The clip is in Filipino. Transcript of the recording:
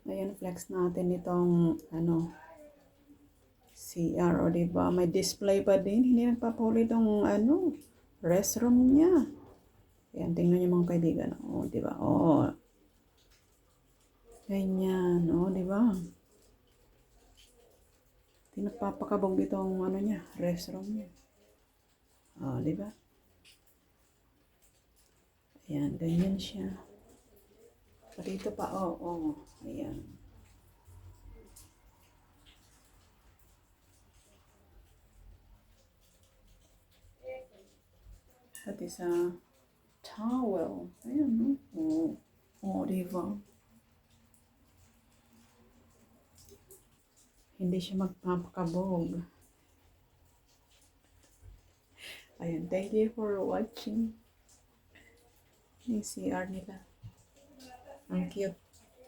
Ayan, flex natin itong, ano, CR, o diba? May display pa din. Hindi nagpapahuli itong, ano, restroom niya. Ayan, tingnan niyo mga kaibigan. O, diba? O, ganyan. O, diba? Hindi nagpapakabog itong, ano niya, restroom niya. O, diba? Ayan, ganyan siya. Dito pa, ayan. Pati sa towel. Ayan, no? Diba? Hindi siya magpapakabog. Ayan, thank you for watching. Yung CR nila. Ang cute.